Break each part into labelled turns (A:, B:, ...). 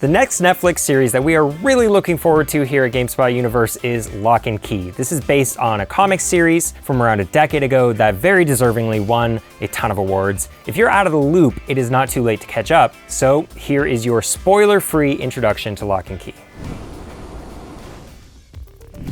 A: The next Netflix series that we are really looking forward to here at GameSpot Universe is Locke and Key. This is based on a comic series from around a decade ago that very deservingly won a ton of awards. If you're out of the loop, it is not too late to catch up, so here is your spoiler-free introduction to Locke and Key.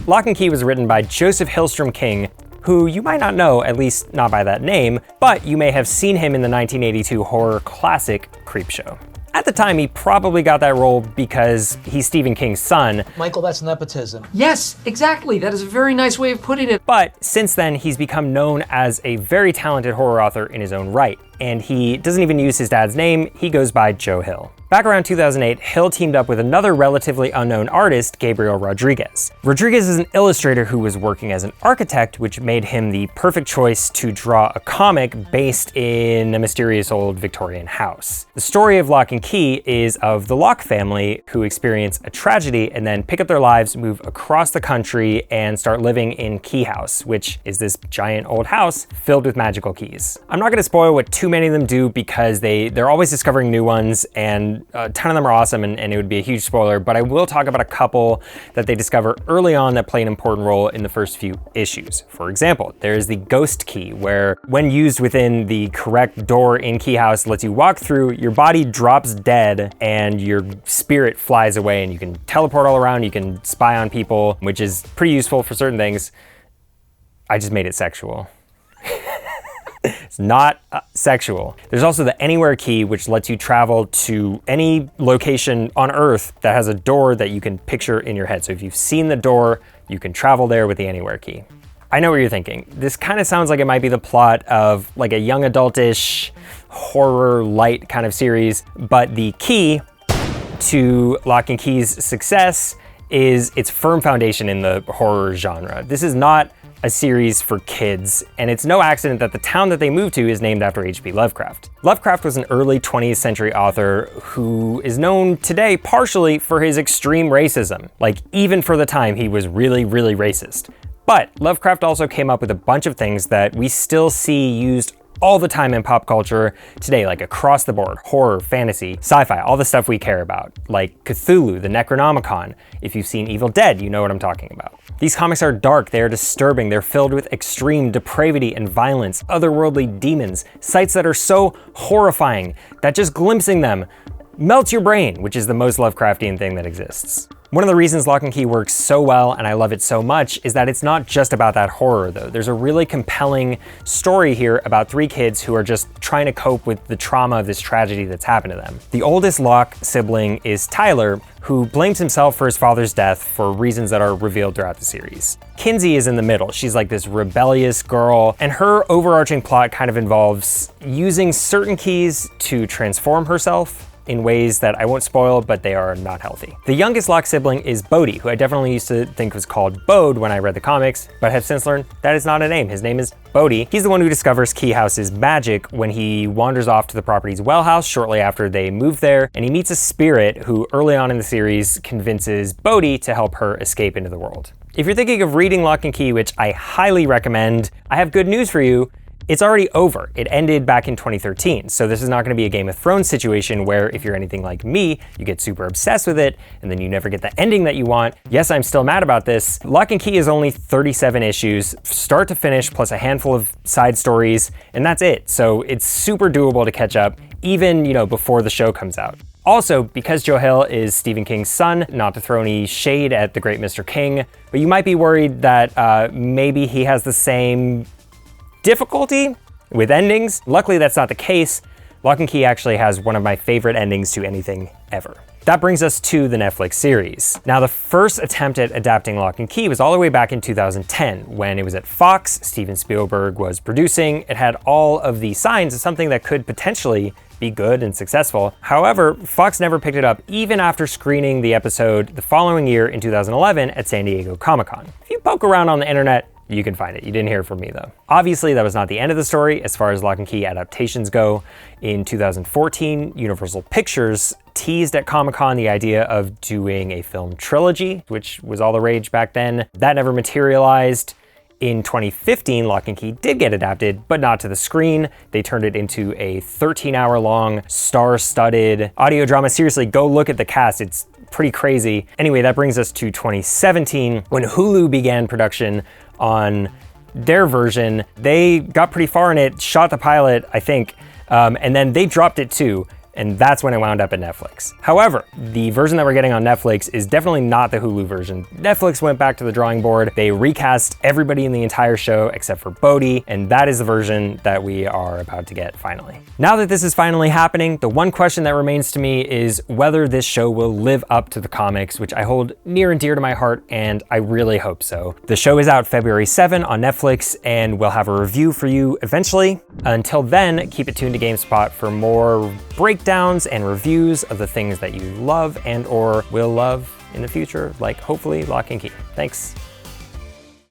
A: Locke and Key was written by Joseph Hillstrom King, who you might not know, at least not by that name, but you may have seen him in the 1982 horror classic Creepshow. At the time, he probably got that role because he's Stephen King's son.
B: Michael, that's nepotism.
C: Yes, exactly. That is a very nice way of putting it.
A: But since then, he's become known as a very talented horror author in his own right. And he doesn't even use his dad's name, he goes by Joe Hill. Back around 2008, Hill teamed up with another relatively unknown artist, Gabriel Rodriguez. Rodriguez is an illustrator who was working as an architect, which made him the perfect choice to draw a comic based in a mysterious old Victorian house. The story of Locke and Key is of the Locke family who experience a tragedy and then pick up their lives, move across the country, and start living in Key House, which is this giant old house filled with magical keys. I'm not gonna spoil what too many of them do because they're always discovering new ones, and a ton of them are awesome, and it would be a huge spoiler, but I will talk about a couple that they discover early on that play an important role in the first few issues. For example, there's the ghost key, where when used within the correct door in Key House, lets you walk through, your body drops dead, and your spirit flies away, and you can teleport all around, you can spy on people, which is pretty useful for certain things. I just made it sexual. It's not sexual. There's also the Anywhere key, which lets you travel to any location on Earth that has a door that you can picture in your head. So if you've seen the door, you can travel there with the Anywhere key. I know what you're thinking. This kind of sounds like it might be the plot of like a young adultish horror light kind of series, but the key to Locke and Key's success is its firm foundation in the horror genre. This is not a series for kids, and it's no accident that the town that they moved to is named after H.P. Lovecraft. Lovecraft was an early 20th century author who is known today partially for his extreme racism. Like, even for the time, he was really, really racist. But Lovecraft also came up with a bunch of things that we still see used all the time in pop culture today, like across the board: horror, fantasy, sci-fi, all the stuff we care about, like Cthulhu, the Necronomicon. If you've seen Evil Dead, you know what I'm talking about. These comics are dark, they are disturbing, they're filled with extreme depravity and violence, otherworldly demons, sights that are so horrifying that just glimpsing them melts your brain, which is the most Lovecraftian thing that exists. One of the reasons Locke and Key works so well, and I love it so much, is that it's not just about that horror though. There's a really compelling story here about three kids who are just trying to cope with the trauma of this tragedy that's happened to them. The oldest Locke sibling is Tyler, who blames himself for his father's death for reasons that are revealed throughout the series. Kinsey is in the middle. She's like this rebellious girl, and her overarching plot kind of involves using certain keys to transform herself in ways that I won't spoil, but they are not healthy. The youngest Locke sibling is Bode, who I definitely used to think was called Bode when I read the comics, but have since learned that is not a name. His name is Bode. He's the one who discovers Key House's magic when he wanders off to the property's well house shortly after they move there, and he meets a spirit who early on in the series convinces Bode to help her escape into the world. If you're thinking of reading Locke and Key, which I highly recommend, I have good news for you. It's already over. It ended back in 2013, so this is not going to be a Game of Thrones situation where if you're anything like me, you get super obsessed with it, and then you never get the ending that you want. Yes, I'm still mad about this. Locke and Key is only 37 issues, start to finish, plus a handful of side stories, and that's it. So it's super doable to catch up, even, before the show comes out. Also, because Joe Hill is Stephen King's son, not to throw any shade at the great Mr. King, but you might be worried that maybe he has the same difficulty with endings. Luckily, that's not the case. Locke and Key actually has one of my favorite endings to anything ever. That brings us to the Netflix series. Now, the first attempt at adapting Locke and Key was all the way back in 2010 when it was at Fox. Steven Spielberg was producing. It had all of the signs of something that could potentially be good and successful. However, Fox never picked it up even after screening the episode the following year in 2011 at San Diego Comic-Con. If you poke around on the internet, you can find it. You didn't hear it from me though. Obviously, that was not the end of the story as far as Locke and Key adaptations go. In 2014, Universal Pictures teased at Comic-Con the idea of doing a film trilogy, which was all the rage back then. That never materialized. In 2015, Locke and Key did get adapted, but not to the screen. They turned it into a 13-hour-long, star-studded audio drama. Seriously, go look at the cast. It's pretty crazy. Anyway, that brings us to 2017, when Hulu began production on their version. They got pretty far in it, shot the pilot, I think, and then they dropped it too. And that's when it wound up at Netflix. However, the version that we're getting on Netflix is definitely not the Hulu version. Netflix went back to the drawing board. They recast everybody in the entire show except for Bode, and that is the version that we are about to get finally. Now that this is finally happening, the one question that remains to me is whether this show will live up to the comics, which I hold near and dear to my heart, and I really hope so. The show is out February 7 on Netflix, and we'll have a review for you eventually. Until then, keep it tuned to GameSpot for more breakdowns and reviews of the things that you love and or will love in the future, like hopefully Locke and Key. Thanks.